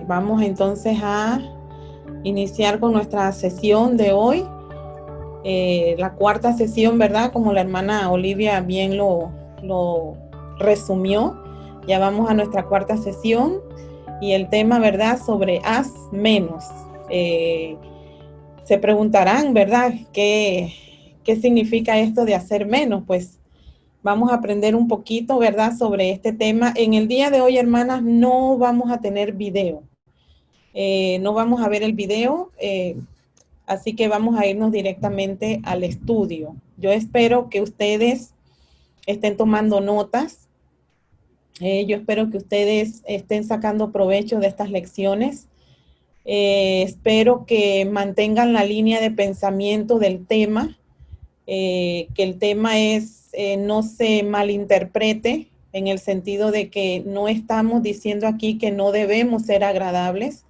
Vamos entonces a iniciar con nuestra sesión de hoy, la cuarta sesión, ¿verdad? Como la hermana Olivia bien lo resumió, ya vamos a nuestra cuarta sesión y el tema, ¿verdad? Sobre haz menos. Se preguntarán, ¿verdad? ¿Qué significa esto de hacer menos? Pues vamos a aprender un poquito, ¿verdad? Sobre este tema. En el día de hoy, hermanas, no vamos a tener video. No vamos a ver el video, así que vamos a irnos directamente al estudio. Yo espero que ustedes estén tomando notas. Yo espero que ustedes estén sacando provecho de estas lecciones. Espero que mantengan la línea de pensamiento del tema, que el tema es no se malinterprete en el sentido de que no estamos diciendo aquí que no debemos ser agradables.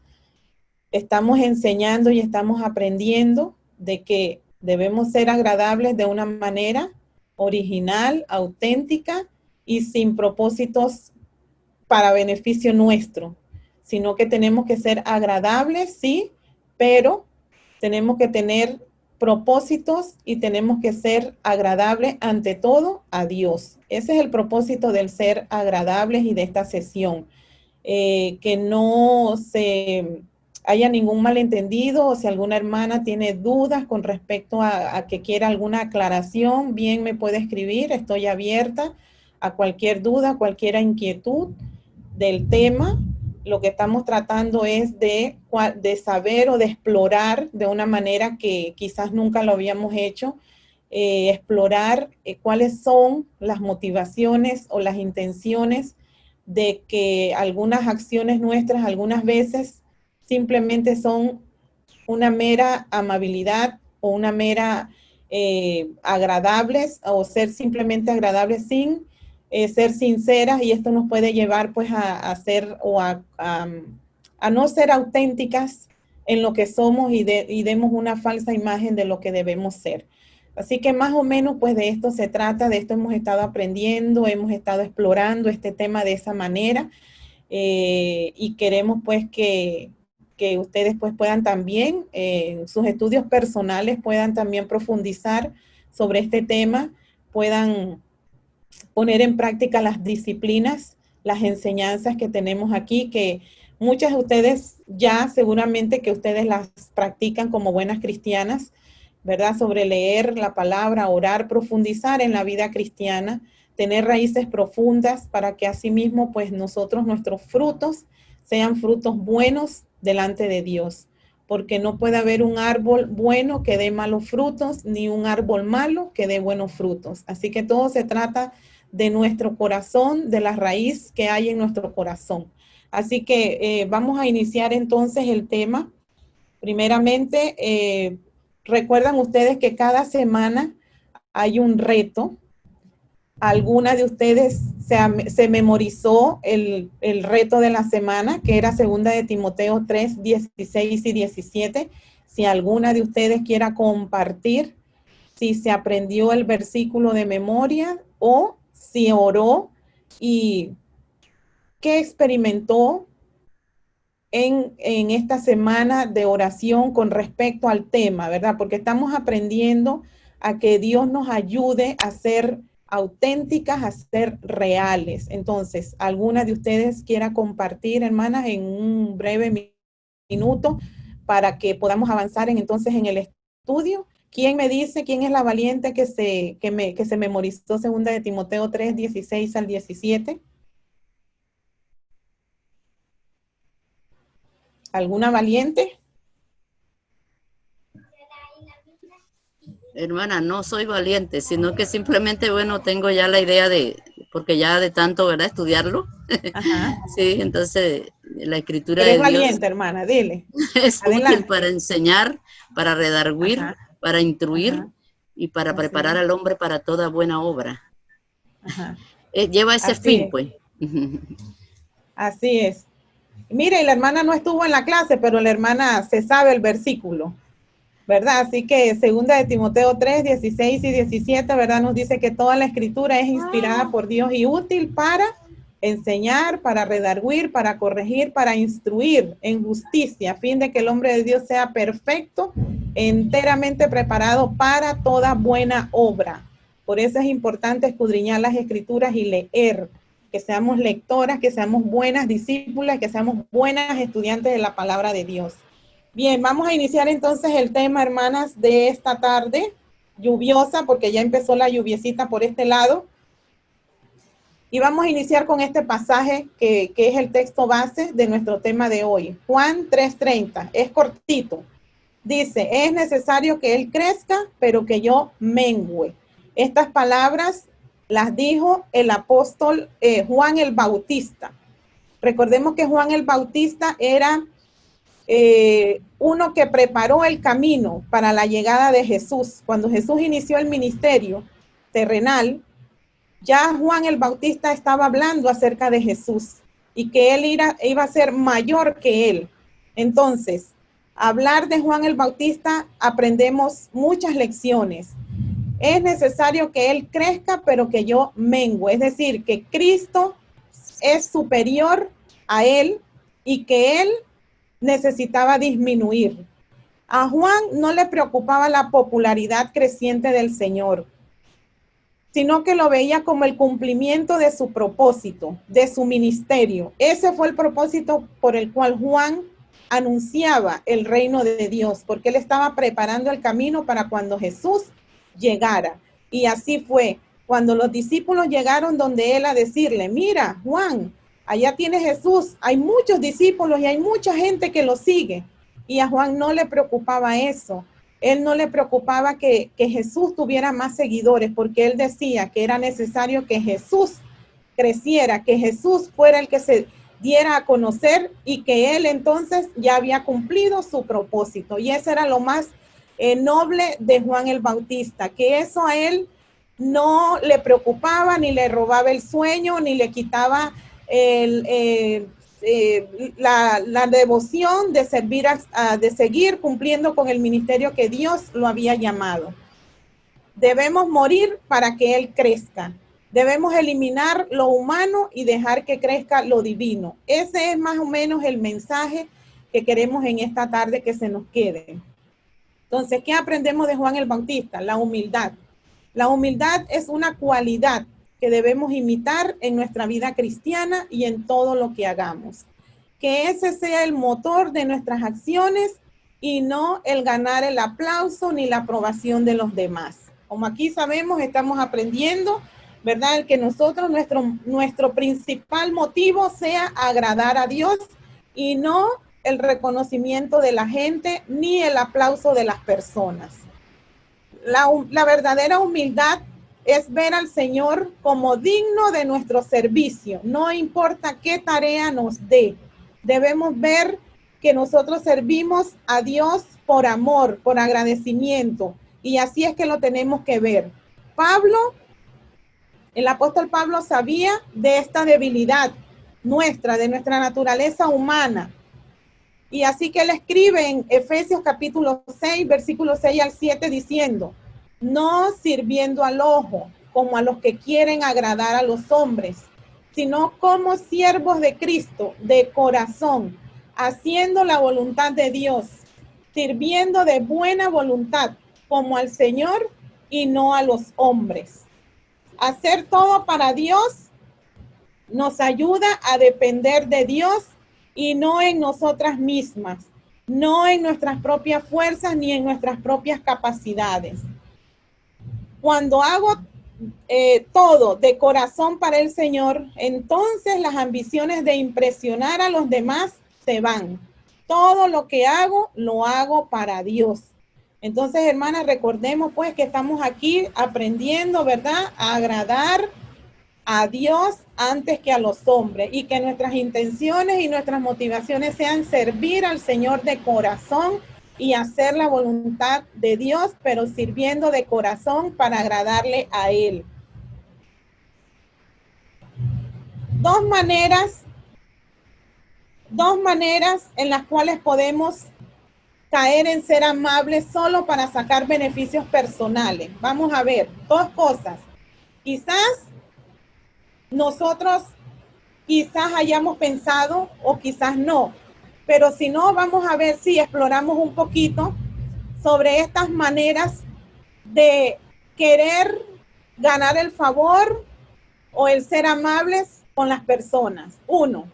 Estamos enseñando y estamos aprendiendo de que debemos ser agradables de una manera original, auténtica y sin propósitos para beneficio nuestro, sino que tenemos que ser agradables, sí, pero tenemos que tener propósitos y tenemos que ser agradables ante todo a Dios. Ese es el propósito del ser agradables y de esta sesión. Que no se haya ningún malentendido o si alguna hermana tiene dudas con respecto a que quiera alguna aclaración, bien me puede escribir, estoy abierta a cualquier duda, cualquier inquietud del tema. Lo que estamos tratando es de saber o de explorar de una manera que quizás nunca lo habíamos hecho, explorar cuáles son las motivaciones o las intenciones de que algunas acciones nuestras algunas veces simplemente son una mera amabilidad o una mera agradables o ser simplemente agradables sin ser sinceras, y esto nos puede llevar pues a ser o a no ser auténticas en lo que somos y demos una falsa imagen de lo que debemos ser. Así que más o menos pues de esto se trata, de esto hemos estado aprendiendo, hemos estado explorando este tema de esa manera, y queremos pues que ustedes pues puedan también en sus estudios personales puedan también profundizar sobre este tema, puedan poner en práctica las disciplinas, las enseñanzas que tenemos aquí, que muchas de ustedes ya seguramente que ustedes las practican como buenas cristianas, ¿verdad? Sobre leer la palabra, orar, profundizar en la vida cristiana, tener raíces profundas para que asimismo pues nosotros, nuestros frutos, sean frutos buenos delante de Dios. Porque no puede haber un árbol bueno que dé malos frutos, ni un árbol malo que dé buenos frutos. Así que todo se trata de nuestro corazón, de la raíz que hay en nuestro corazón. Así que vamos a iniciar entonces el tema. Primeramente, recuerdan ustedes que cada semana hay un reto. ¿Alguna de ustedes se memorizó el reto de la semana, que era 2 de Timoteo 3, 16 y 17? Si alguna de ustedes quiera compartir si se aprendió el versículo de memoria o si oró y qué experimentó en esta semana de oración con respecto al tema, ¿verdad? Porque estamos aprendiendo a que Dios nos ayude a ser auténticas, a ser reales. Entonces, ¿alguna de ustedes quiera compartir, hermanas, en un breve minuto para que podamos avanzar entonces en el estudio? ¿Quién me dice quién es la valiente que se memorizó 2 de Timoteo 3, 16 al 17? ¿Alguna valiente? Hermana, no soy valiente, sino que simplemente, bueno, tengo ya la idea porque ya de tanto, ¿verdad?, estudiarlo. Ajá. Sí, entonces la escritura Eres de Dios valiente, hermana, dile. es útil para Adelante. enseñar, para redarguir, Ajá, para instruir ajá, y para así preparar es. al hombre para toda buena obra. Ajá, Lleva ese así fin, es, pues. así es. Mire, la hermana no estuvo en la clase, pero la hermana se sabe el versículo, ¿verdad? Así que 2 de Timoteo 3, 16 y 17, ¿verdad? Nos dice que toda la escritura es inspirada por Dios y útil para enseñar, para redarguir, para corregir, para instruir en justicia, a fin de que el hombre de Dios sea perfecto, enteramente preparado para toda buena obra. Por eso es importante escudriñar las escrituras y leer, que seamos lectoras, que seamos buenas discípulas, que seamos buenas estudiantes de la palabra de Dios. Bien, vamos a iniciar entonces el tema, hermanas, de esta tarde, lluviosa, porque ya empezó la lluviecita por este lado. Y vamos a iniciar con este pasaje que es el texto base de nuestro tema de hoy. Juan 3:30, es cortito. Dice, es necesario que Él crezca, pero que yo mengüe. Estas palabras las dijo el apóstol Juan el Bautista. Recordemos que Juan el Bautista era uno que preparó el camino para la llegada de Jesús. Cuando Jesús inició el ministerio terrenal, ya Juan el Bautista estaba hablando acerca de Jesús y que él iba a ser mayor que él. Entonces, hablar de Juan el Bautista aprendemos muchas lecciones. Es necesario que él crezca, pero que yo mengue. Es decir, que Cristo es superior a él y que él necesitaba disminuir. A Juan no le preocupaba la popularidad creciente del Señor, sino que lo veía como el cumplimiento de su propósito, de su ministerio. Ese fue el propósito por el cual Juan anunciaba el reino de Dios, porque él estaba preparando el camino para cuando Jesús llegara. Y así fue. Cuando los discípulos llegaron donde él a decirle, mira, Juan, allá tiene Jesús, hay muchos discípulos y hay mucha gente que lo sigue. Y a Juan no le preocupaba eso. Él no le preocupaba que Jesús tuviera más seguidores, porque él decía que era necesario que Jesús creciera, que Jesús fuera el que se diera a conocer y que él entonces ya había cumplido su propósito. Y eso era lo más noble de Juan el Bautista, que eso a él no le preocupaba, ni le robaba el sueño, ni le quitaba la devoción de servir, de seguir cumpliendo con el ministerio que Dios lo había llamado. Debemos morir para que Él crezca. Debemos eliminar lo humano y dejar que crezca lo divino. Ese es más o menos el mensaje que queremos en esta tarde que se nos quede. Entonces, ¿qué aprendemos de Juan el Bautista? La humildad. La humildad es una cualidad que debemos imitar en nuestra vida cristiana y en todo lo que hagamos. Que ese sea el motor de nuestras acciones y no el ganar el aplauso ni la aprobación de los demás. Como aquí sabemos, estamos aprendiendo, ¿verdad? El que nosotros, nuestro principal motivo sea agradar a Dios y no el reconocimiento de la gente ni el aplauso de las personas. La verdadera humildad es ver al Señor como digno de nuestro servicio, no importa qué tarea nos dé. Debemos ver que nosotros servimos a Dios por amor, por agradecimiento, y así es que lo tenemos que ver. El apóstol Pablo sabía de esta debilidad nuestra, de nuestra naturaleza humana, y así que él escribe en Efesios capítulo 6, versículos 6 al 7, diciendo, no sirviendo al ojo, como a los que quieren agradar a los hombres, sino como siervos de Cristo, de corazón, haciendo la voluntad de Dios, sirviendo de buena voluntad, como al Señor y no a los hombres. Hacer todo para Dios nos ayuda a depender de Dios y no en nosotras mismas, no en nuestras propias fuerzas ni en nuestras propias capacidades. Cuando hago todo de corazón para el Señor, entonces las ambiciones de impresionar a los demás se van. Todo lo que hago, lo hago para Dios. Entonces, hermanas, recordemos pues que estamos aquí aprendiendo, ¿verdad?, a agradar a Dios antes que a los hombres, y que nuestras intenciones y nuestras motivaciones sean servir al Señor de corazón y hacer la voluntad de Dios, pero sirviendo de corazón para agradarle a Él. Dos maneras en las cuales podemos caer en ser amables solo para sacar beneficios personales. Vamos a ver, dos cosas. Quizás nosotros quizás hayamos pensado o quizás no. Pero si no, vamos a ver si exploramos un poquito sobre estas maneras de querer ganar el favor o el ser amables con las personas. Uno,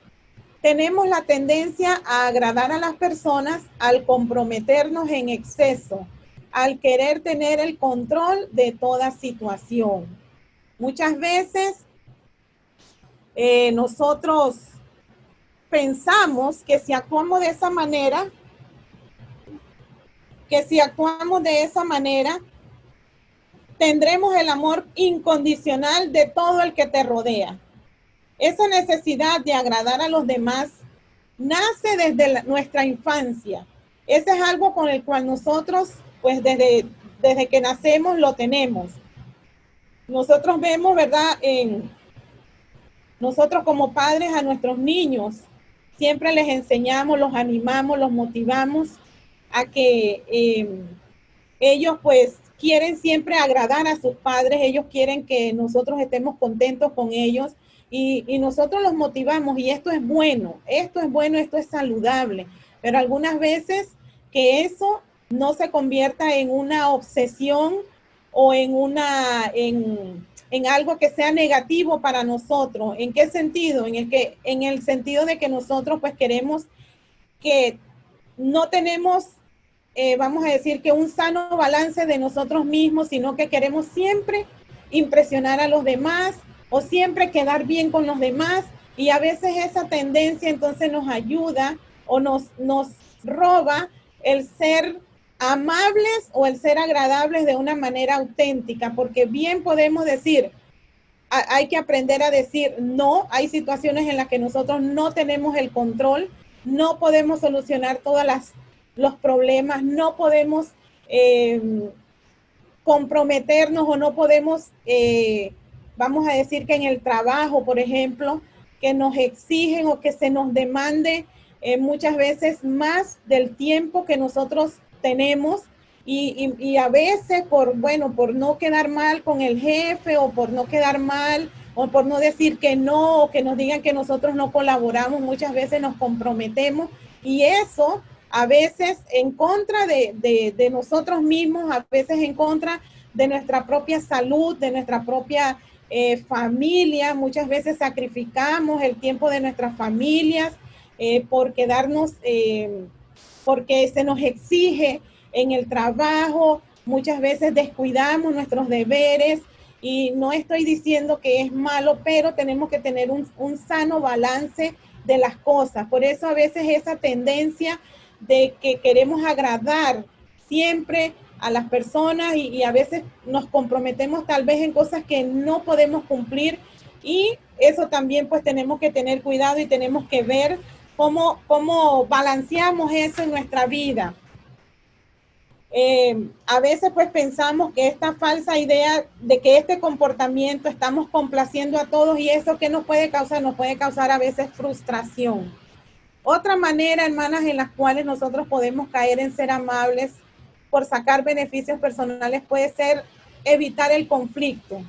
tenemos la tendencia a agradar a las personas al comprometernos en exceso, al querer tener el control de toda situación. Muchas veces nosotros pensamos que si actuamos de esa manera, tendremos el amor incondicional de todo el que te rodea. Esa necesidad de agradar a los demás nace desde nuestra infancia. Ese es algo con el cual nosotros, pues desde que nacemos lo tenemos. Nosotros vemos, ¿verdad? Nosotros como padres a nuestros niños, siempre les enseñamos, los animamos, los motivamos a que ellos pues quieren siempre agradar a sus padres, ellos quieren que nosotros estemos contentos con ellos y nosotros los motivamos y esto es bueno, esto es saludable, pero algunas veces que eso no se convierta en una obsesión o en algo que sea negativo para nosotros. ¿En qué sentido? En el sentido de que nosotros pues queremos que no tenemos, vamos a decir que un sano balance de nosotros mismos, sino que queremos siempre impresionar a los demás o siempre quedar bien con los demás y a veces esa tendencia entonces nos ayuda o nos roba el ser amables o el ser agradables de una manera auténtica, porque bien podemos decir, hay que aprender a decir no, hay situaciones en las que nosotros no tenemos el control, no podemos solucionar todos los problemas, no podemos comprometernos o no podemos, vamos a decir que en el trabajo, por ejemplo, que nos exigen o que se nos demande muchas veces más del tiempo que nosotros tenemos y a veces por no quedar mal con el jefe o por no quedar mal o por no decir que no o que nos digan que nosotros no colaboramos, muchas veces nos comprometemos y eso a veces en contra de nosotros mismos, a veces en contra de nuestra propia salud, de nuestra propia familia, muchas veces sacrificamos el tiempo de nuestras familias por quedarnos, porque se nos exige en el trabajo, muchas veces descuidamos nuestros deberes y no estoy diciendo que es malo, pero tenemos que tener un sano balance de las cosas. Por eso a veces esa tendencia de que queremos agradar siempre a las personas y a veces nos comprometemos tal vez en cosas que no podemos cumplir y eso también pues tenemos que tener cuidado y tenemos que ver cómo balanceamos eso en nuestra vida. A veces pues pensamos que esta falsa idea de que este comportamiento estamos complaciendo a todos y eso que nos puede causar a veces frustración. Otra manera, hermanas, en las cuales nosotros podemos caer en ser amables por sacar beneficios personales puede ser evitar el conflicto.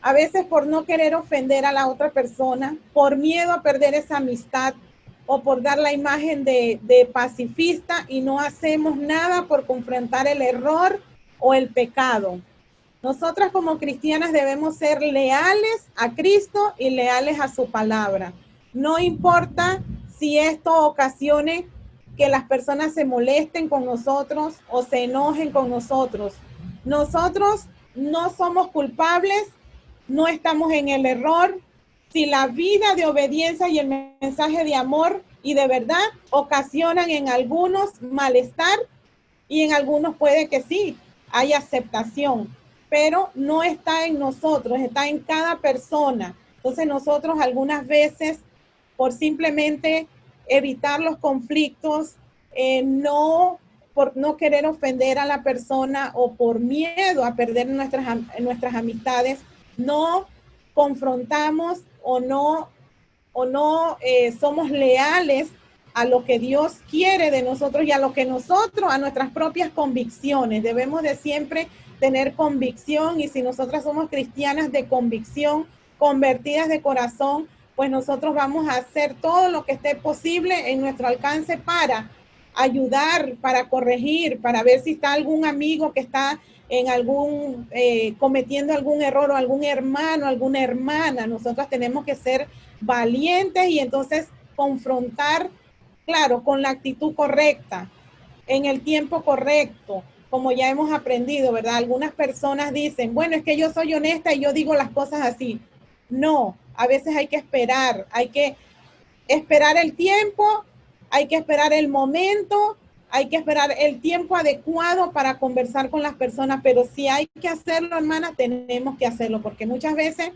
A veces por no querer ofender a la otra persona, por miedo a perder esa amistad o por dar la imagen de pacifista y no hacemos nada por confrontar el error o el pecado. Nosotras como cristianas debemos ser leales a Cristo y leales a su palabra. No importa si esto ocasione que las personas se molesten con nosotros o se enojen con nosotros. Nosotros no somos culpables, no estamos en el error. Si la vida de obediencia y el mensaje de amor y de verdad ocasionan en algunos malestar y en algunos puede que sí, hay aceptación, pero no está en nosotros, está en cada persona. Entonces nosotros algunas veces por simplemente evitar los conflictos, por no querer ofender a la persona o por miedo a perder nuestras amistades, no confrontamos o no somos leales a lo que Dios quiere de nosotros y a lo que nosotros, a nuestras propias convicciones. Debemos de siempre tener convicción y si nosotras somos cristianas de convicción, convertidas de corazón, pues nosotros vamos a hacer todo lo que esté posible en nuestro alcance para ayudar, para corregir, para ver si está algún amigo que está en algún, cometiendo algún error, o algún hermano, alguna hermana. Nosotros tenemos que ser valientes y entonces confrontar, claro, con la actitud correcta, en el tiempo correcto, como ya hemos aprendido, ¿verdad? Algunas personas dicen, bueno, es que yo soy honesta y yo digo las cosas así. No, a veces hay que esperar el tiempo, hay que esperar el momento, hay que esperar el tiempo adecuado para conversar con las personas, pero si hay que hacerlo, hermana, tenemos que hacerlo, porque muchas veces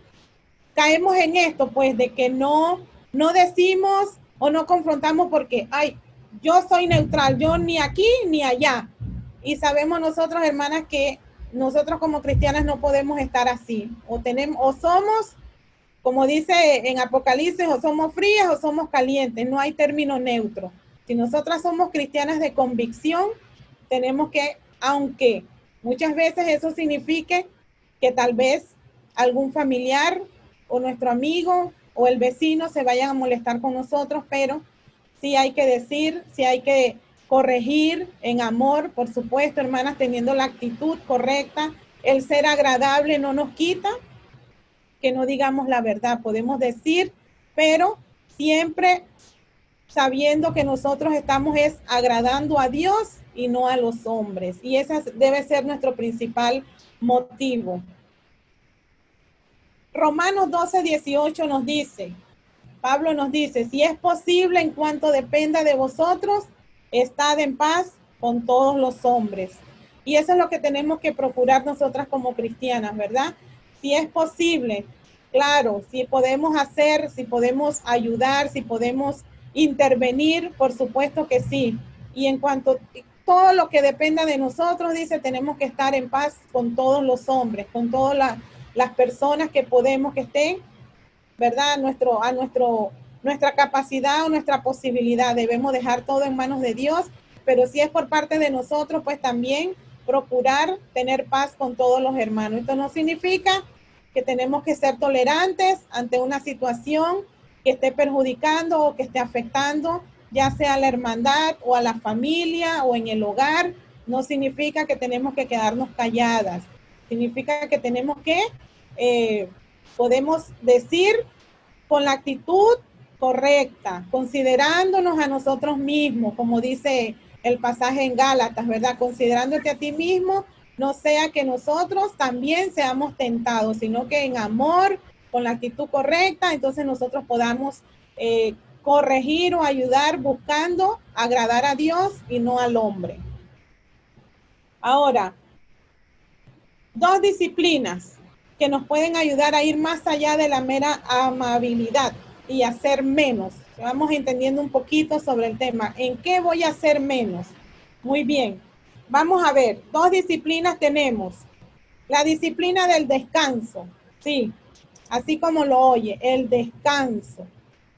caemos en esto, pues, de que no decimos o no confrontamos porque, ay, yo soy neutral, yo ni aquí ni allá. Y sabemos nosotros, hermanas, que nosotros como cristianas no podemos estar así. O somos, como dice en Apocalipsis, o somos frías o somos calientes, no hay término neutro. Si nosotras somos cristianas de convicción, tenemos que, aunque muchas veces eso signifique que tal vez algún familiar o nuestro amigo o el vecino se vayan a molestar con nosotros, pero sí hay que decir, sí hay que corregir en amor, por supuesto, hermanas, teniendo la actitud correcta. El ser agradable no nos quita que no digamos la verdad, podemos decir, pero siempre sabiendo que nosotros estamos agradando a Dios y no a los hombres. Y ese debe ser nuestro principal motivo. Romanos 12:18 nos dice, Pablo nos dice, si es posible en cuanto dependa de vosotros, estad en paz con todos los hombres. Y eso es lo que tenemos que procurar nosotras como cristianas, ¿verdad? Si es posible, claro, si podemos hacer, si podemos ayudar, si podemos intervenir, por supuesto que sí. Y en cuanto todo lo que dependa de nosotros, dice, tenemos que estar en paz con todos los hombres, con todas las personas que podemos, que estén, ¿verdad? Nuestra capacidad o nuestra posibilidad. Debemos dejar todo en manos de Dios, pero si es por parte de nosotros, pues también procurar tener paz con todos los hermanos. Esto no significa que tenemos que ser tolerantes ante una situación que esté perjudicando o que esté afectando, ya sea a la hermandad o a la familia o en el hogar. No significa que tenemos que quedarnos calladas. Significa que tenemos que podemos decir con la actitud correcta, considerándonos a nosotros mismos, como dice el pasaje en Gálatas, ¿verdad? Considerándote a ti mismo, no sea que nosotros también seamos tentados, sino que en amor, con la actitud correcta, entonces nosotros podamos corregir o ayudar buscando agradar a Dios y no al hombre. Ahora, dos disciplinas que nos pueden ayudar a ir más allá de la mera amabilidad y hacer menos. Vamos entendiendo un poquito sobre el tema. ¿En qué voy a hacer menos? Muy bien. Vamos a ver, dos disciplinas tenemos. La disciplina del descanso. Sí, así como lo oye, el descanso.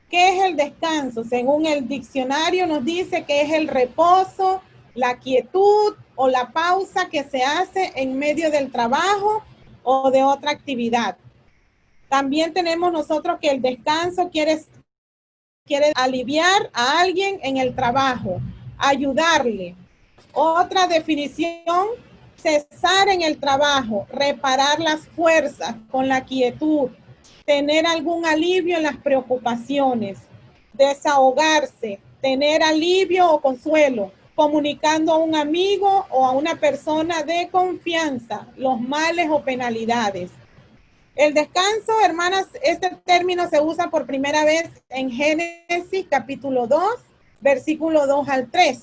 ¿Qué es el descanso? Según el diccionario nos dice que es el reposo, la quietud o la pausa que se hace en medio del trabajo o de otra actividad. También tenemos nosotros que el descanso quiere aliviar a alguien en el trabajo, ayudarle. Otra definición, cesar en el trabajo, reparar las fuerzas con la quietud, tener algún alivio en las preocupaciones, desahogarse, tener alivio o consuelo, comunicando a un amigo o a una persona de confianza los males o penalidades. El descanso, hermanas, este término se usa por primera vez en Génesis capítulo 2, versículo 2 al 3.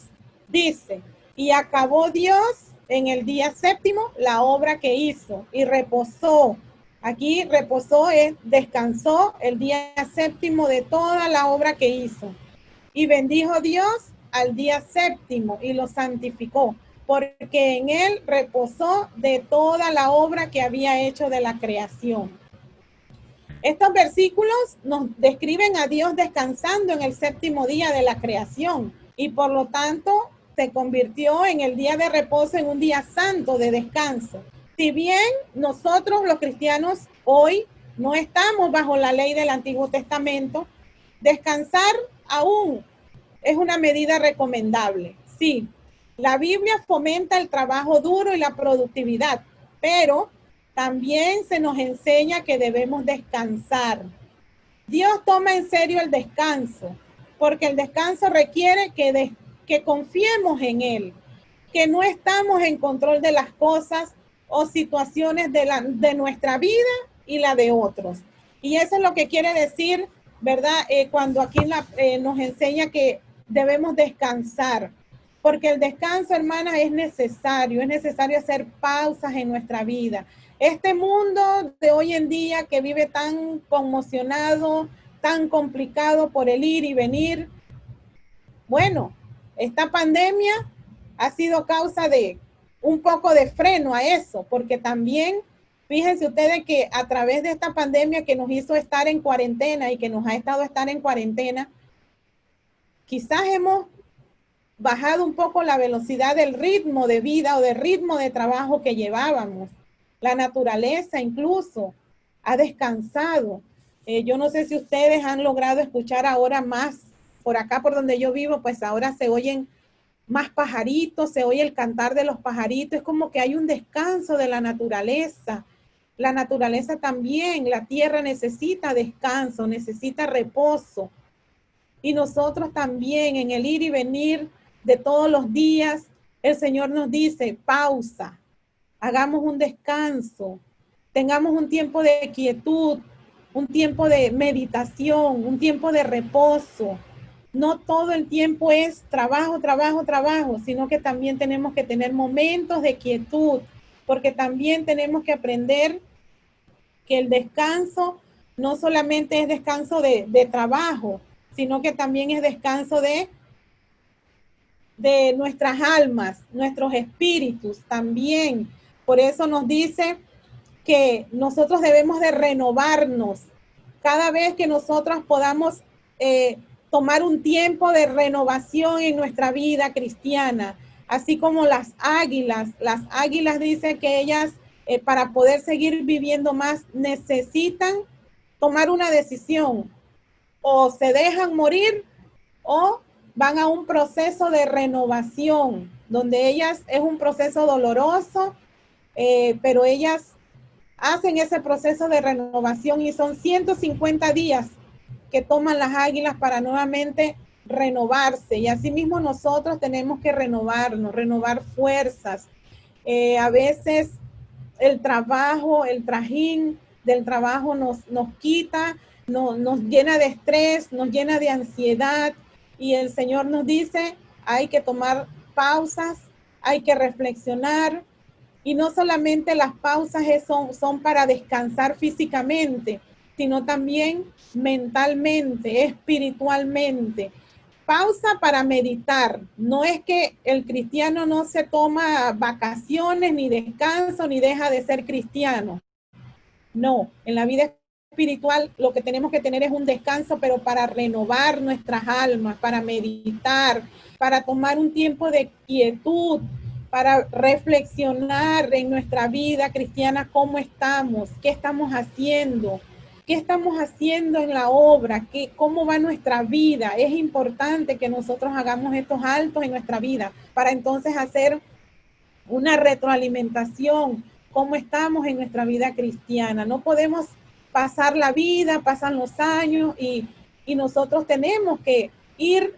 Dice, y acabó Dios en el día séptimo la obra que hizo y reposó. Aquí reposó, descansó el día séptimo de toda la obra que hizo. Y bendijo Dios al día séptimo y lo santificó, porque en él reposó de toda la obra que había hecho de la creación. Estos versículos nos describen a Dios descansando en el séptimo día de la creación y por lo tanto se convirtió en el día de reposo en un día santo de descanso. Si bien nosotros los cristianos hoy no estamos bajo la ley del Antiguo Testamento, descansar aún es una medida recomendable. Sí, la Biblia fomenta el trabajo duro y la productividad, pero también se nos enseña que debemos descansar. Dios toma en serio el descanso, porque el descanso requiere que confiemos en Él, que no estamos en control de las cosas o situaciones de nuestra vida y la de otros. Y eso es lo que quiere decir, ¿verdad? Cuando aquí nos enseña que debemos descansar, porque el descanso, hermanas, es necesario hacer pausas en nuestra vida. Este mundo de hoy en día que vive tan conmocionado, tan complicado por el ir y venir, bueno, esta pandemia ha sido causa de un poco de freno a eso, porque también, fíjense ustedes que a través de esta pandemia que nos hizo estar en cuarentena y que nos ha estado estar en cuarentena, quizás hemos bajado un poco la velocidad del ritmo de vida o del ritmo de trabajo que llevábamos. La naturaleza incluso ha descansado. Yo no sé si ustedes han logrado escuchar ahora más, por acá por donde yo vivo, pues ahora se oyen más pajaritos, se oye el cantar de los pajaritos, es como que hay un descanso de la naturaleza. La naturaleza también, la tierra necesita descanso, necesita reposo. Y nosotros también en el ir y venir de todos los días, el Señor nos dice, pausa, hagamos un descanso, tengamos un tiempo de quietud, un tiempo de meditación, un tiempo de reposo. No todo el tiempo es trabajo, trabajo, trabajo, sino que también tenemos que tener momentos de quietud, porque también tenemos que aprender que el descanso no solamente es descanso de trabajo, sino que también es descanso de nuestras almas, nuestros espíritus también. Por eso nos dice que nosotros debemos de renovarnos. Cada vez que nosotros podamos tomar un tiempo de renovación en nuestra vida cristiana, así como las águilas dicen que ellas para poder seguir viviendo más necesitan tomar una decisión, o se dejan morir o van a un proceso de renovación, donde ellas es un proceso doloroso, pero ellas hacen ese proceso de renovación y son 150 días que toman las águilas para nuevamente renovarse. Y asimismo nosotros tenemos que renovarnos, renovar fuerzas. A veces el trabajo, el trajín del trabajo nos quita, nos llena de estrés, nos llena de ansiedad, y el Señor nos dice, hay que tomar pausas, hay que reflexionar, y no solamente las pausas son para descansar físicamente, sino también mentalmente, espiritualmente. Pausa para meditar. No es que el cristiano no se toma vacaciones, ni descanso, ni deja de ser cristiano. No, en la vida espiritual lo que tenemos que tener es un descanso, pero para renovar nuestras almas, para meditar, para tomar un tiempo de quietud, para reflexionar en nuestra vida cristiana, cómo estamos, qué estamos haciendo en la obra, cómo va nuestra vida. Es importante que nosotros hagamos estos altos en nuestra vida para entonces hacer una retroalimentación, cómo estamos en nuestra vida cristiana. No podemos pasar la vida, pasan los años y nosotros tenemos que ir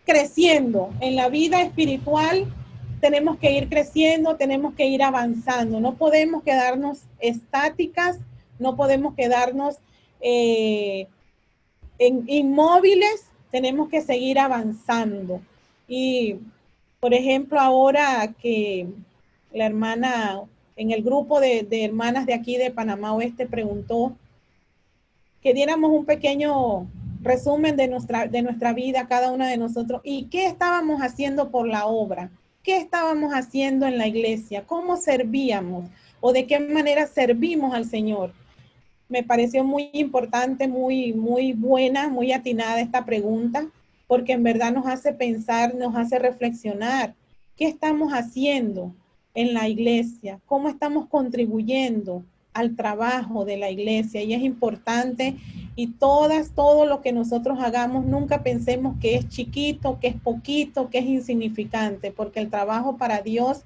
creciendo en la vida espiritual. Tenemos que ir creciendo, tenemos que ir avanzando. No podemos quedarnos estáticas, no podemos quedarnos inmóviles, tenemos que seguir avanzando. Y, por ejemplo, ahora que la hermana en el grupo de hermanas de aquí de Panamá Oeste preguntó que diéramos un pequeño resumen de nuestra vida, cada una de nosotros, y qué estábamos haciendo por la obra, qué estábamos haciendo en la iglesia, cómo servíamos o de qué manera servimos al Señor. Me pareció muy importante, muy buena, muy atinada esta pregunta, porque en verdad nos hace pensar, nos hace reflexionar. ¿Qué estamos haciendo en la iglesia? ¿Cómo estamos contribuyendo? al trabajo de la iglesia y es importante y todo lo que nosotros hagamos, nunca pensemos que es chiquito, que es poquito, que es insignificante, porque el trabajo para Dios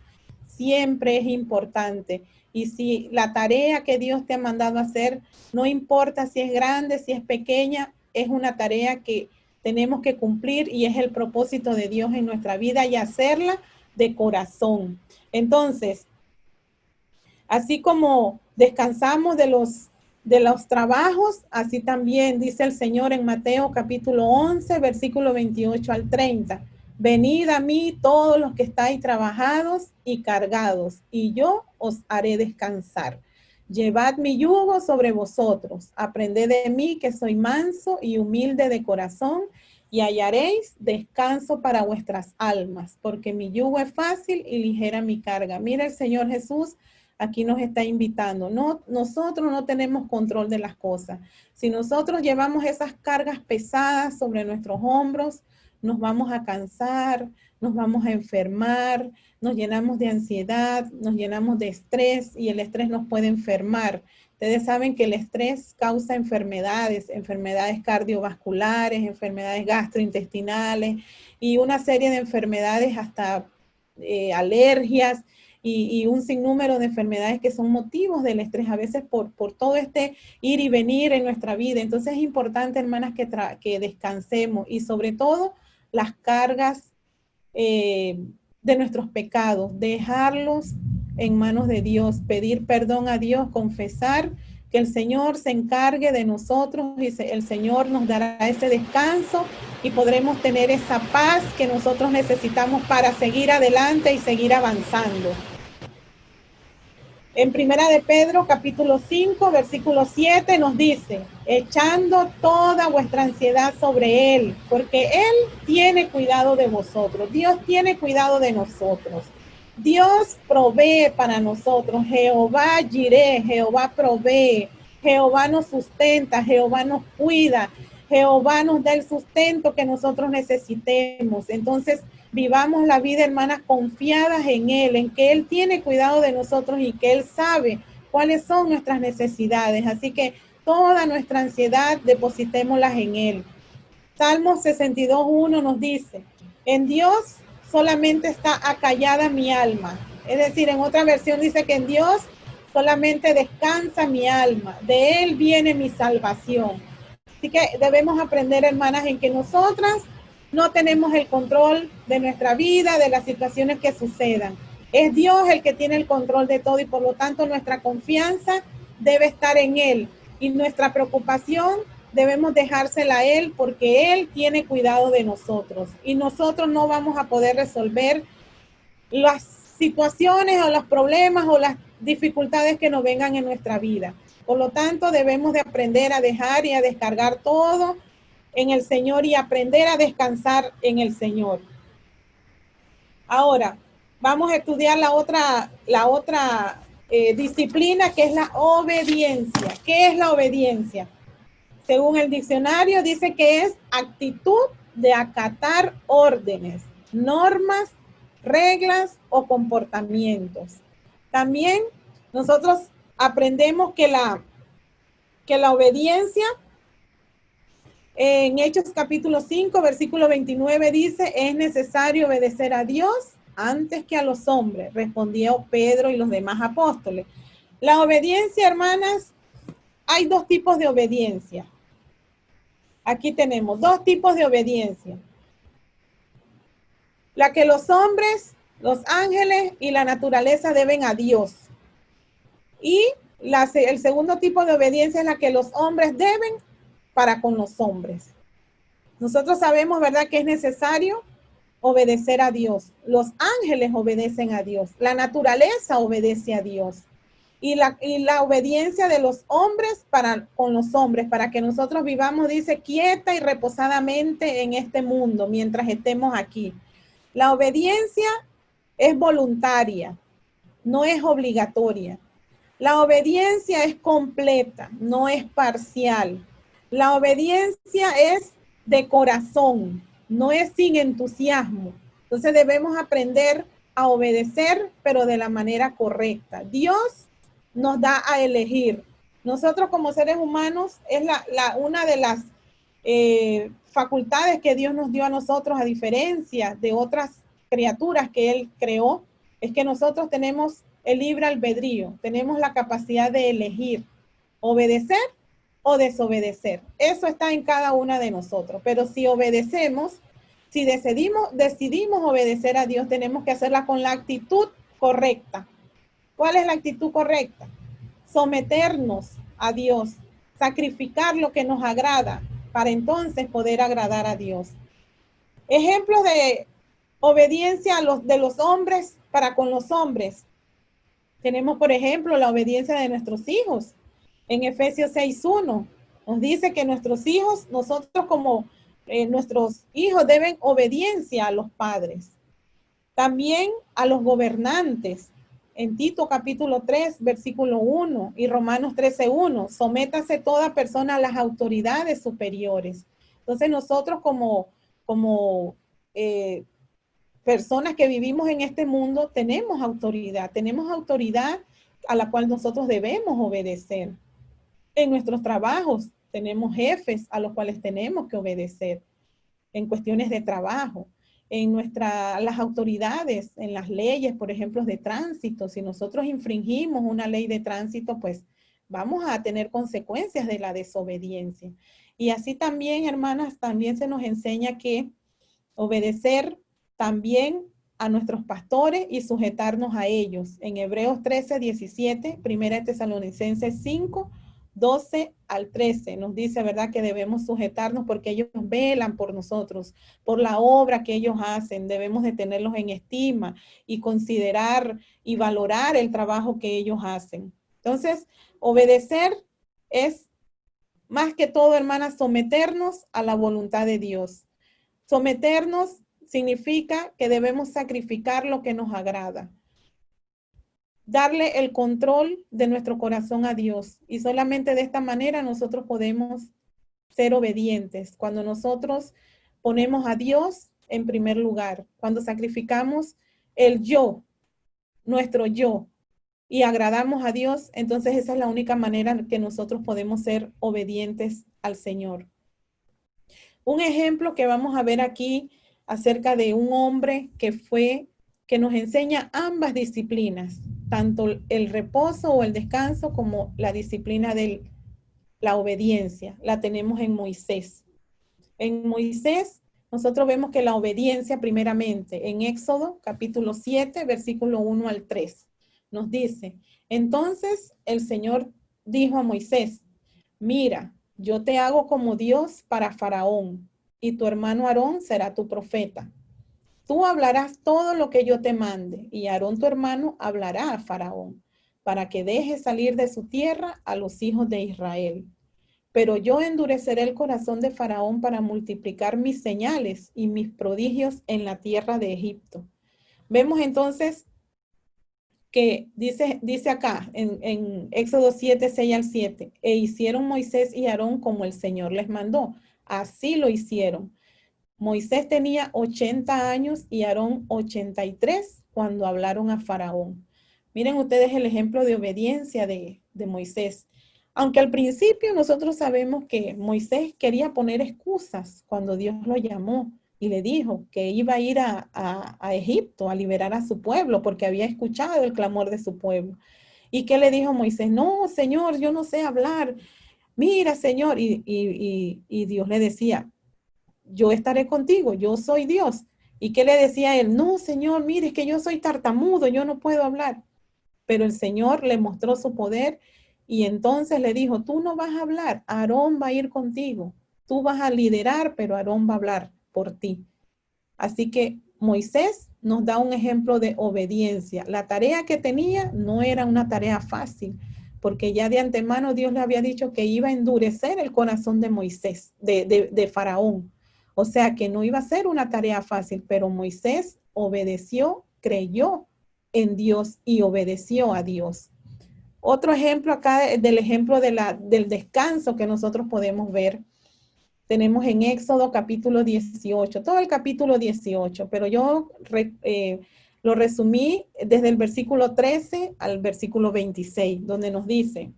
siempre es importante. Y si la tarea que Dios te ha mandado a hacer, no importa si es grande, si es pequeña, es una tarea que tenemos que cumplir y es el propósito de Dios en nuestra vida y hacerla de corazón. Entonces, así como descansamos de los trabajos, así también dice el Señor en Mateo capítulo 11, versículo 28 al 30. Venid a mí todos los que estáis trabajados y cargados, y yo os haré descansar. Llevad mi yugo sobre vosotros, aprended de mí que soy manso y humilde de corazón, y hallaréis descanso para vuestras almas, porque mi yugo es fácil y ligera mi carga. Mira, el Señor Jesús aquí nos está invitando. No, nosotros no tenemos control de las cosas. Si nosotros llevamos esas cargas pesadas sobre nuestros hombros, nos vamos a cansar, nos vamos a enfermar, nos llenamos de ansiedad, nos llenamos de estrés y el estrés nos puede enfermar. Ustedes saben que el estrés causa enfermedades, enfermedades cardiovasculares, enfermedades gastrointestinales y una serie de enfermedades hasta alergias y un sinnúmero de enfermedades que son motivos del estrés, a veces por todo este ir y venir en nuestra vida. Entonces es importante, hermanas, que descansemos y sobre todo las cargas de nuestros pecados, dejarlos en manos de Dios, pedir perdón a Dios, confesar que el Señor se encargue de nosotros y el Señor nos dará ese descanso y podremos tener esa paz que nosotros necesitamos para seguir adelante y seguir avanzando. En Primera de Pedro, capítulo 5, versículo 7, nos dice, echando toda vuestra ansiedad sobre Él, porque Él tiene cuidado de vosotros. Dios tiene cuidado de nosotros. Dios provee para nosotros. Jehová Jireh, Jehová provee. Jehová nos sustenta, Jehová nos cuida. Jehová nos da el sustento que nosotros necesitemos. Entonces, vivamos la vida, hermanas, confiadas en Él, en que Él tiene cuidado de nosotros y que Él sabe cuáles son nuestras necesidades. Así que toda nuestra ansiedad depositémoslas en Él. Salmo 62:1 nos dice, en Dios solamente está acallada mi alma. Es decir, en otra versión dice que en Dios solamente descansa mi alma. De Él viene mi salvación. Así que debemos aprender, hermanas, en que nosotras no tenemos el control de nuestra vida, de las situaciones que sucedan. Es Dios el que tiene el control de todo y por lo tanto nuestra confianza debe estar en Él y nuestra preocupación debemos dejársela a Él porque Él tiene cuidado de nosotros y nosotros no vamos a poder resolver las situaciones o los problemas o las dificultades que nos vengan en nuestra vida. Por lo tanto, debemos de aprender a dejar y a descargar todo en el Señor y aprender a descansar en el Señor. Ahora, vamos a estudiar la otra disciplina que es la obediencia. ¿Qué es la obediencia? Según el diccionario, dice que es actitud de acatar órdenes, normas, reglas o comportamientos. También nosotros aprendemos que la obediencia, en Hechos capítulo 5, versículo 29 dice, es necesario obedecer a Dios antes que a los hombres, respondió Pedro y los demás apóstoles. La obediencia, hermanas, hay dos tipos de obediencia. Aquí tenemos dos tipos de obediencia. La que los hombres, los ángeles y la naturaleza deben a Dios. Y el segundo tipo de obediencia es la que los hombres deben para con los hombres. Nosotros sabemos, ¿verdad?, que es necesario obedecer a Dios. Los ángeles obedecen a Dios. La naturaleza obedece a Dios. Y la obediencia de los hombres para con los hombres, para que nosotros vivamos, dice, quieta y reposadamente en este mundo mientras estemos aquí. La obediencia es voluntaria, no es obligatoria. La obediencia es completa, no es parcial. La obediencia es de corazón, no es sin entusiasmo. Entonces debemos aprender a obedecer, pero de la manera correcta. Dios nos da a elegir. Nosotros como seres humanos es una de las facultades que Dios nos dio a nosotros, a diferencia de otras criaturas que Él creó, es que nosotros tenemos el libre albedrío, tenemos la capacidad de elegir, obedecer o desobedecer. Eso está en cada una de nosotros, pero si obedecemos, si decidimos obedecer a Dios, tenemos que hacerla con la actitud correcta. ¿Cuál es la actitud correcta? Someternos a Dios, sacrificar lo que nos agrada para entonces poder agradar a Dios. Ejemplos de obediencia de los hombres para con los hombres. Tenemos, por ejemplo, la obediencia de nuestros hijos. En Efesios 6:1 nos dice que nuestros hijos, nosotros como nuestros hijos deben obediencia a los padres. También a los gobernantes. En Tito capítulo 3, versículo 1 y Romanos 13:1, sométase toda persona a las autoridades superiores. Entonces nosotros como personas que vivimos en este mundo tenemos autoridad a la cual nosotros debemos obedecer. En nuestros trabajos tenemos jefes a los cuales tenemos que obedecer en cuestiones de trabajo. Las autoridades, en las leyes, por ejemplo, de tránsito, si nosotros infringimos una ley de tránsito, pues vamos a tener consecuencias de la desobediencia. Y así también, hermanas, también se nos enseña que obedecer también a nuestros pastores y sujetarnos a ellos. En Hebreos 13:17, 1 Tesalonicenses 5:12-13, nos dice, ¿verdad?, que debemos sujetarnos porque ellos velan por nosotros, por la obra que ellos hacen. Debemos de tenerlos en estima y considerar y valorar el trabajo que ellos hacen. Entonces, obedecer es más que todo, hermanas, someternos a la voluntad de Dios. Someternos significa que debemos sacrificar lo que nos agrada. Darle el control de nuestro corazón a Dios. Y solamente de esta manera nosotros podemos ser obedientes. Cuando nosotros ponemos a Dios en primer lugar. Cuando sacrificamos el yo, nuestro yo, y agradamos a Dios, entonces esa es la única manera que nosotros podemos ser obedientes al Señor. Un ejemplo que vamos a ver aquí acerca de un hombre que nos enseña ambas disciplinas, tanto el reposo o el descanso como la disciplina de la obediencia. La tenemos en Moisés. En Moisés nosotros vemos que la obediencia primeramente en Éxodo capítulo 7, versículo 1-3, nos dice, entonces el Señor dijo a Moisés, mira, yo te hago como Dios para Faraón, y tu hermano Aarón será tu profeta. Tú hablarás todo lo que yo te mande, y Aarón tu hermano hablará a Faraón, para que deje salir de su tierra a los hijos de Israel. Pero yo endureceré el corazón de Faraón para multiplicar mis señales y mis prodigios en la tierra de Egipto. Vemos entonces que dice acá en Éxodo 7:6-7, e hicieron Moisés y Aarón como el Señor les mandó. Así lo hicieron. Moisés tenía 80 años y Aarón 83 cuando hablaron a Faraón. Miren ustedes el ejemplo de obediencia de Moisés. Aunque al principio nosotros sabemos que Moisés quería poner excusas cuando Dios lo llamó y le dijo que iba a ir a Egipto a liberar a su pueblo porque había escuchado el clamor de su pueblo. ¿Y qué le dijo Moisés? No, Señor, yo no sé hablar. Mira, Señor. Y Dios le decía, yo estaré contigo, yo soy Dios. ¿Y qué le decía él? No, Señor, mire, es que yo soy tartamudo, yo no puedo hablar. Pero el Señor le mostró su poder y entonces le dijo, tú no vas a hablar, Aarón va a ir contigo. Tú vas a liderar, pero Aarón va a hablar por ti. Así que Moisés nos da un ejemplo de obediencia. La tarea que tenía no era una tarea fácil, porque ya de antemano Dios le había dicho que iba a endurecer el corazón de Moisés, de Faraón. O sea que no iba a ser una tarea fácil, pero Moisés obedeció, creyó en Dios y obedeció a Dios. Otro ejemplo acá del ejemplo del descanso que nosotros podemos ver, tenemos en Éxodo capítulo 18, todo el capítulo 18, pero yo Lo resumí desde el versículo 13 al versículo 26, donde nos dice: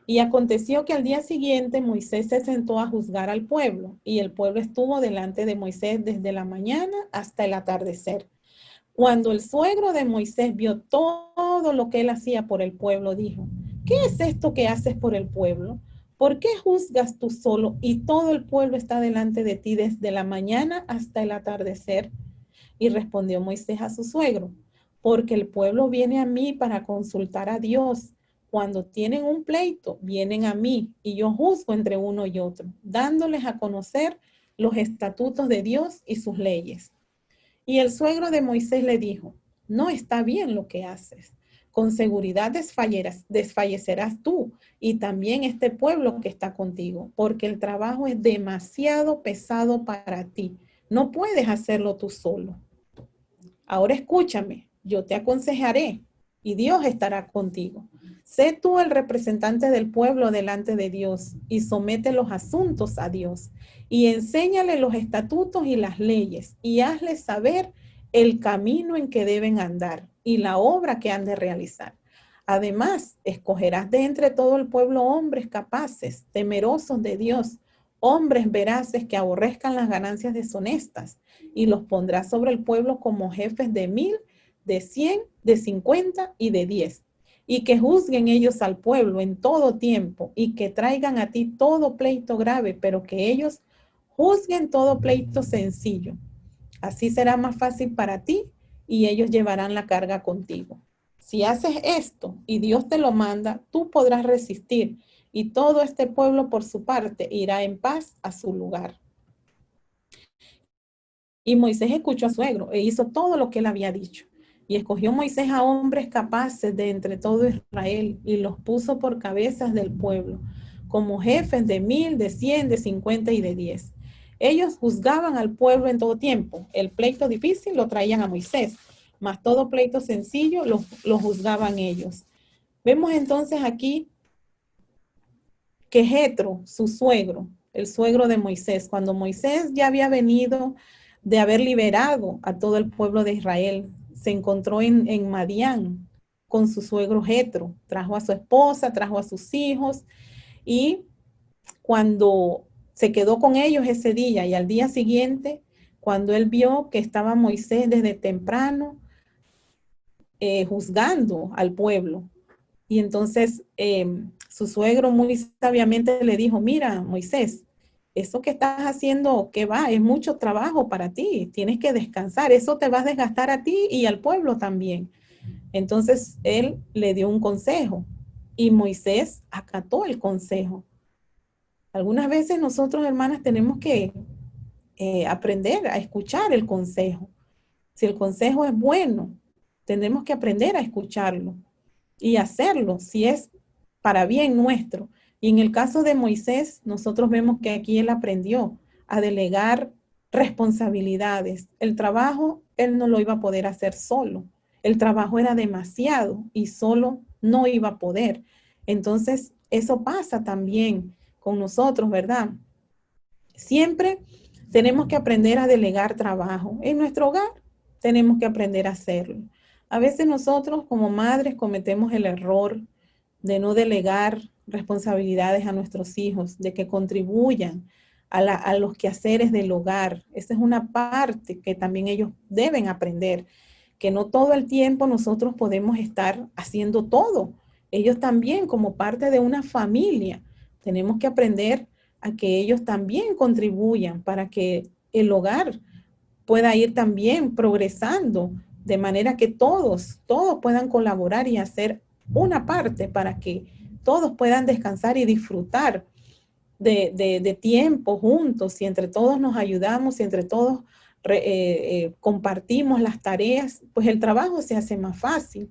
y aconteció que al día siguiente Moisés se sentó a juzgar al pueblo, y el pueblo estuvo delante de Moisés desde la mañana hasta el atardecer. Cuando el suegro de Moisés vio todo lo que él hacía por el pueblo, dijo: ¿qué es esto que haces por el pueblo? ¿Por qué juzgas tú solo y todo el pueblo está delante de ti desde la mañana hasta el atardecer? Y respondió Moisés a su suegro: porque el pueblo viene a mí para consultar a Dios. Cuando tienen un pleito, vienen a mí y yo juzgo entre uno y otro, dándoles a conocer los estatutos de Dios y sus leyes. Y el suegro de Moisés le dijo: no está bien lo que haces. Con seguridad desfallecerás tú y también este pueblo que está contigo, porque el trabajo es demasiado pesado para ti. No puedes hacerlo tú solo. Ahora escúchame, yo te aconsejaré y Dios estará contigo. Sé tú el representante del pueblo delante de Dios y somete los asuntos a Dios y enséñale los estatutos y las leyes y hazle saber el camino en que deben andar y la obra que han de realizar. Además, escogerás de entre todo el pueblo hombres capaces, temerosos de Dios, hombres veraces que aborrezcan las ganancias deshonestas, y los pondrás sobre el pueblo como jefes de 1000, de 100, de 50 y de 10, y que juzguen ellos al pueblo en todo tiempo, y que traigan a ti todo pleito grave, pero que ellos juzguen todo pleito sencillo. Así será más fácil para ti, y ellos llevarán la carga contigo. Si haces esto y Dios te lo manda, tú podrás resistir, y todo este pueblo por su parte irá en paz a su lugar. Y Moisés escuchó a su suegro e hizo todo lo que él había dicho. Y escogió Moisés a hombres capaces de entre todo Israel y los puso por cabezas del pueblo, como jefes de 1000, de 100, de 50 y de 10. Ellos juzgaban al pueblo en todo tiempo. El pleito difícil lo traían a Moisés, mas todo pleito sencillo lo juzgaban ellos. Vemos entonces aquí que Jetro, su suegro, el suegro de Moisés, cuando Moisés ya había venido de haber liberado a todo el pueblo de Israel, se encontró en Madián con su suegro Jetro, trajo a su esposa, trajo a sus hijos, y cuando se quedó con ellos ese día y al día siguiente, cuando él vio que estaba Moisés desde temprano juzgando al pueblo, y entonces su suegro muy sabiamente le dijo: mira, Moisés, eso que estás haciendo, ¿qué va? Es mucho trabajo para ti, tienes que descansar, eso te va a desgastar a ti y al pueblo también. Entonces él le dio un consejo y Moisés acató el consejo. Algunas veces nosotros, hermanas, tenemos que aprender a escuchar el consejo. Si el consejo es bueno, tenemos que aprender a escucharlo y hacerlo si es para bien nuestro. Y en el caso de Moisés, nosotros vemos que aquí él aprendió a delegar responsabilidades. El trabajo él no lo iba a poder hacer solo. El trabajo era demasiado y solo no iba a poder. Entonces, eso pasa también con nosotros, ¿verdad? Siempre tenemos que aprender a delegar trabajo. En nuestro hogar tenemos que aprender a hacerlo. A veces nosotros como madres cometemos el error de no delegar responsabilidades a nuestros hijos, de que contribuyan a los quehaceres del hogar. Esa es una parte que también ellos deben aprender, que no todo el tiempo nosotros podemos estar haciendo todo. Ellos también, como parte de una familia, tenemos que aprender a que ellos también contribuyan para que el hogar pueda ir también progresando, de manera que todos puedan colaborar y hacer una parte para que todos puedan descansar y disfrutar de tiempo juntos. Si entre todos nos ayudamos, si entre todos compartimos las tareas, pues el trabajo se hace más fácil.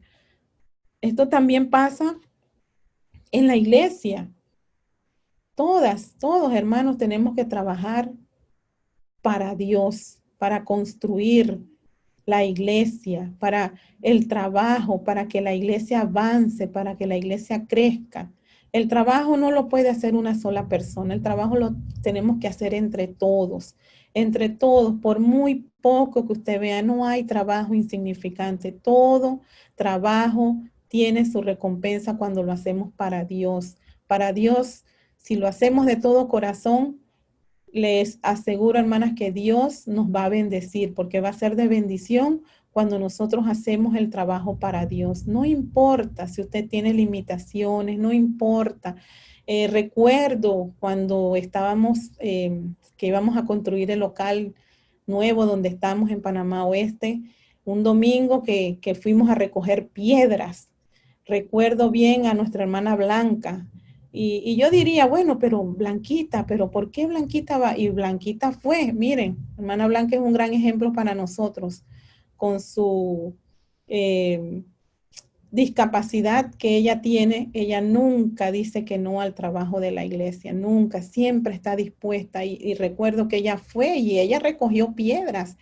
Esto también pasa en la iglesia. Todos hermanos tenemos que trabajar para Dios, para construir la iglesia, para el trabajo, para que la iglesia avance, para que la iglesia crezca. El trabajo no lo puede hacer una sola persona, el trabajo lo tenemos que hacer entre todos. Entre todos, por muy poco que usted vea, no hay trabajo insignificante. Todo trabajo tiene su recompensa cuando lo hacemos para Dios. Para Dios, si lo hacemos de todo corazón, les aseguro, hermanas, que Dios nos va a bendecir, porque va a ser de bendición cuando nosotros hacemos el trabajo para Dios. No importa si usted tiene limitaciones, no importa. Recuerdo cuando estábamos, que íbamos a construir el local nuevo donde estamos en Panamá Oeste, un domingo que fuimos a recoger piedras. Recuerdo bien a nuestra hermana Blanca. Y yo diría, bueno, pero Blanquita, pero ¿por qué Blanquita va? Y Blanquita fue, miren, hermana Blanca es un gran ejemplo para nosotros, con su discapacidad que ella tiene. Ella nunca dice que no al trabajo de la iglesia, nunca, siempre está dispuesta. Y recuerdo que ella fue y ella recogió piedras.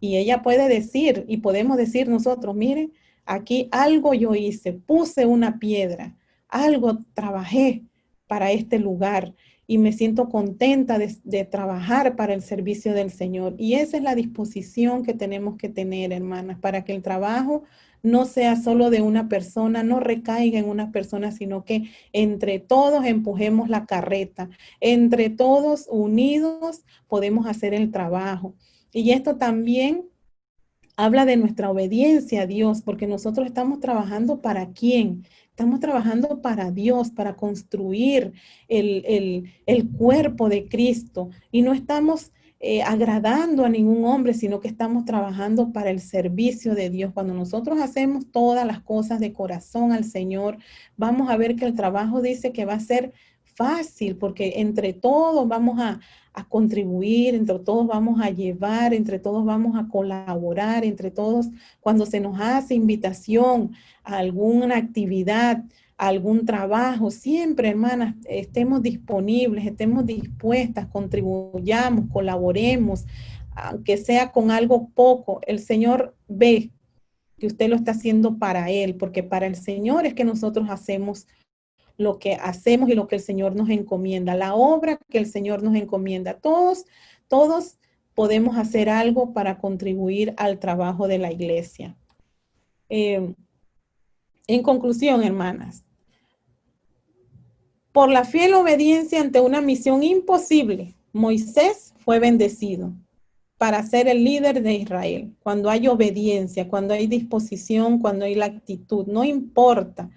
Y ella puede decir, y podemos decir nosotros, miren, aquí algo yo hice, puse una piedra, algo trabajé para este lugar y me siento contenta de trabajar para el servicio del Señor. Y esa es la disposición que tenemos que tener, hermanas, para que el trabajo no sea solo de una persona, no recaiga en una persona, sino que entre todos empujemos la carreta, entre todos unidos podemos hacer el trabajo. Y esto también habla de nuestra obediencia a Dios, porque nosotros estamos trabajando para quién. Estamos trabajando para Dios, para construir el cuerpo de Cristo. Y no estamos agradando a ningún hombre, sino que estamos trabajando para el servicio de Dios. Cuando nosotros hacemos todas las cosas de corazón al Señor, vamos a ver que el trabajo dice que va a ser fácil, porque entre todos vamos a contribuir, entre todos vamos a llevar, entre todos vamos a colaborar, entre todos, cuando se nos hace invitación a alguna actividad, a algún trabajo, siempre, hermanas, estemos disponibles, estemos dispuestas, contribuyamos, colaboremos, aunque sea con algo poco. El Señor ve que usted lo está haciendo para Él, porque para el Señor es que nosotros hacemos lo que hacemos y lo que el Señor nos encomienda, la obra que el Señor nos encomienda. Todos podemos hacer algo para contribuir al trabajo de la iglesia. En conclusión, hermanas, por la fiel obediencia ante una misión imposible, Moisés fue bendecido para ser el líder de Israel. Cuando hay obediencia, cuando hay disposición, cuando hay la actitud, no importa.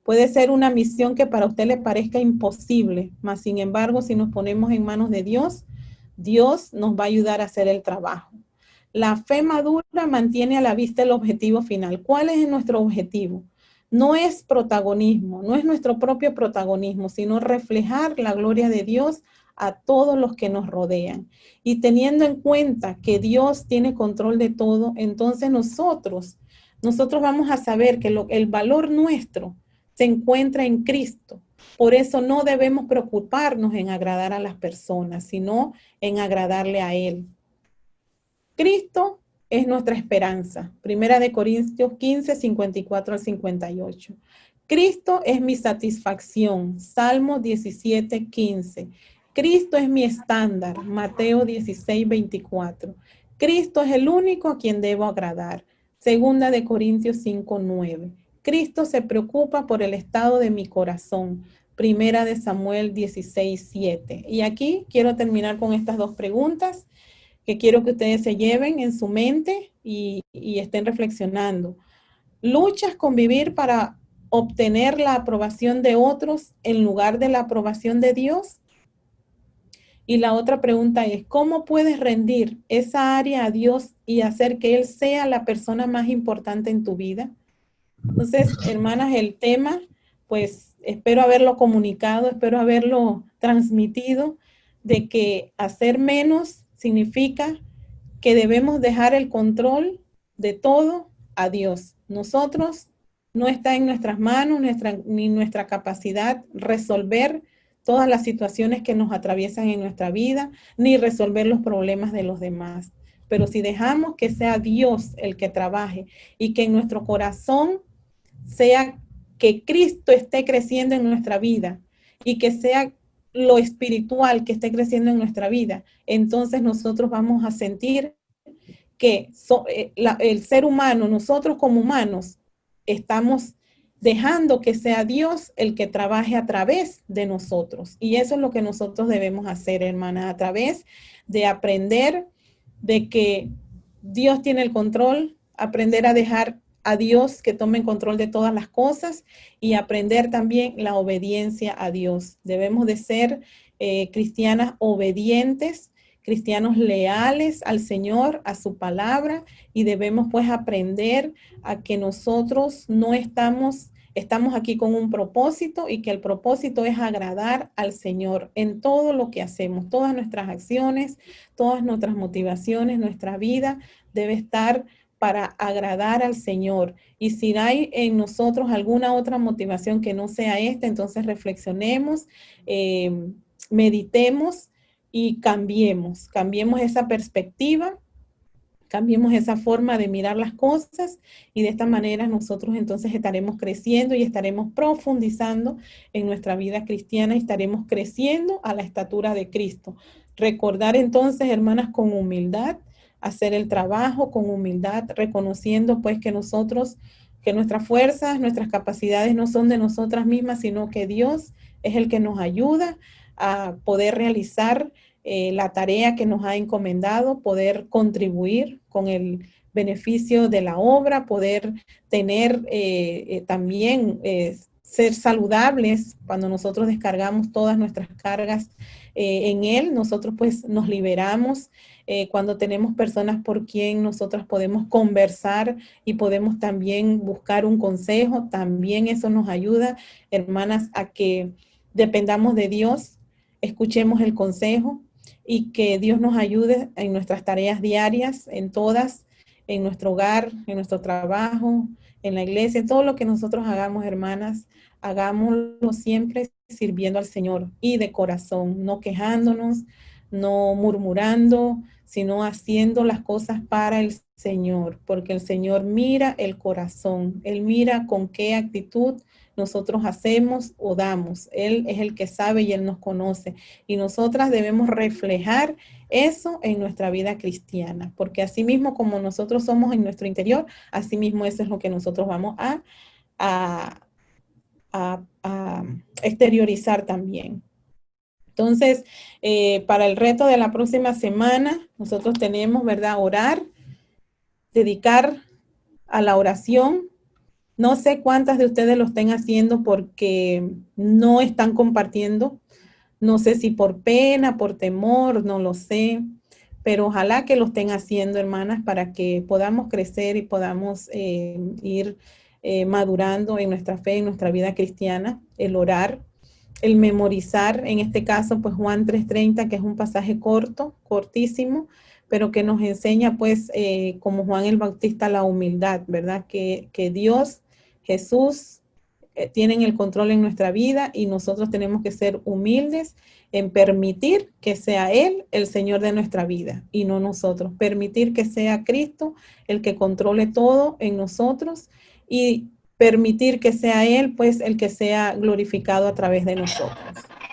Puede ser una misión que para usted le parezca imposible, mas sin embargo, si nos ponemos en manos de Dios, Dios nos va a ayudar a hacer el trabajo. La fe madura mantiene a la vista el objetivo final. ¿Cuál es nuestro objetivo? No es protagonismo, no es nuestro propio protagonismo, sino reflejar la gloria de Dios a todos los que nos rodean. Y teniendo en cuenta que Dios tiene control de todo, entonces nosotros vamos a saber que el valor nuestro se encuentra en Cristo. Por eso no debemos preocuparnos en agradar a las personas, sino en agradarle a Él. Cristo es nuestra esperanza. Primera de Corintios 15, 54 al 58. Cristo es mi satisfacción. Salmo 17, 15. Cristo es mi estándar. Mateo 16, 24. Cristo es el único a quien debo agradar. Segunda de Corintios 5, 9. Cristo se preocupa por el estado de mi corazón. Primera de Samuel 16, 7. Y aquí quiero terminar con estas dos preguntas que quiero que ustedes se lleven en su mente y estén reflexionando. ¿Luchas con vivir para obtener la aprobación de otros en lugar de la aprobación de Dios? Y la otra pregunta es, ¿cómo puedes rendir esa área a Dios y hacer que Él sea la persona más importante en tu vida? Entonces, hermanas, el tema, pues espero haberlo comunicado, espero haberlo transmitido, de que hacer menos significa que debemos dejar el control de todo a Dios. Nosotros no está en nuestras manos ni nuestra capacidad resolver todas las situaciones que nos atraviesan en nuestra vida, ni resolver los problemas de los demás. Pero si dejamos que sea Dios el que trabaje y que en nuestro corazón sea que Cristo esté creciendo en nuestra vida y que sea lo espiritual que esté creciendo en nuestra vida, entonces nosotros vamos a sentir que el ser humano, nosotros como humanos, estamos dejando que sea Dios el que trabaje a través de nosotros. Y eso es lo que nosotros debemos hacer, hermana, a través de aprender de que Dios tiene el control, aprender a dejar a Dios que tome el control de todas las cosas y aprender también la obediencia a Dios. Debemos de ser cristianas obedientes, cristianos leales al Señor, a su palabra, y debemos pues aprender a que nosotros no estamos aquí con un propósito y que el propósito es agradar al Señor en todo lo que hacemos, todas nuestras acciones, todas nuestras motivaciones, nuestra vida debe estar para agradar al Señor. Y si hay en nosotros alguna otra motivación que no sea esta, entonces reflexionemos, meditemos y cambiemos esa perspectiva, cambiemos esa forma de mirar las cosas, y de esta manera nosotros entonces estaremos creciendo y estaremos profundizando en nuestra vida cristiana y estaremos creciendo a la estatura de Cristo. Recordar entonces, hermanas, con humildad, hacer el trabajo con humildad, reconociendo pues que nuestras fuerzas, nuestras capacidades no son de nosotras mismas, sino que Dios es el que nos ayuda a poder realizar la tarea que nos ha encomendado, poder contribuir con el beneficio de la obra, poder tener también ser saludables cuando nosotros descargamos todas nuestras cargas en Él. Nosotros pues nos liberamos cuando tenemos personas por quien nosotros podemos conversar y podemos también buscar un consejo. También eso nos ayuda, hermanas, a que dependamos de Dios, escuchemos el consejo y que Dios nos ayude en nuestras tareas diarias, en todas, en nuestro hogar, en nuestro trabajo, en la iglesia, en todo lo que nosotros hagamos, hermanas, hagámoslo siempre sirviendo al Señor y de corazón, no quejándonos, no murmurando, sino haciendo las cosas para el Señor, porque el Señor mira el corazón, Él mira con qué actitud nosotros hacemos o damos. Él es el que sabe y Él nos conoce. Y nosotras debemos reflejar eso en nuestra vida cristiana, porque así mismo como nosotros somos en nuestro interior, así mismo eso es lo que nosotros vamos a exteriorizar también. Entonces, para el reto de la próxima semana, nosotros tenemos, ¿verdad? Orar, dedicar a la oración. No sé cuántas de ustedes lo estén haciendo porque no están compartiendo. No sé si por pena, por temor, no lo sé. Pero ojalá que lo estén haciendo, hermanas, para que podamos crecer y podamos ir madurando en nuestra fe, en nuestra vida cristiana. El orar, el memorizar, en este caso, pues Juan 3:30, que es un pasaje corto, cortísimo, pero que nos enseña, pues, como Juan el Bautista, la humildad, ¿verdad? Que Dios, Jesús, tienen el control en nuestra vida y nosotros tenemos que ser humildes en permitir que sea Él el Señor de nuestra vida y no nosotros. Permitir que sea Cristo el que controle todo en nosotros y permitir que sea Él, pues, el que sea glorificado a través de nosotros.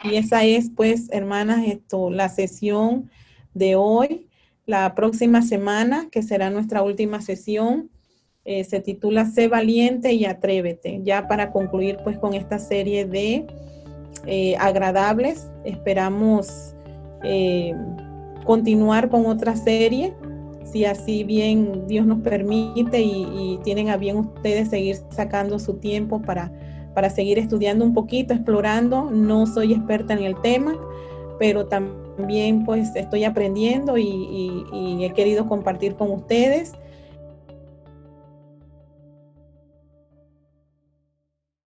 Y esa es, pues, hermanas, la sesión de hoy. La próxima semana, que será nuestra última sesión, se titula Sé valiente y atrévete, ya para concluir pues con esta serie de agradables. Esperamos continuar con otra serie, si así bien Dios nos permite y tienen a bien ustedes seguir sacando su tiempo para seguir estudiando un poquito, explorando. No soy experta en el tema, pero también pues estoy aprendiendo y he querido compartir con ustedes.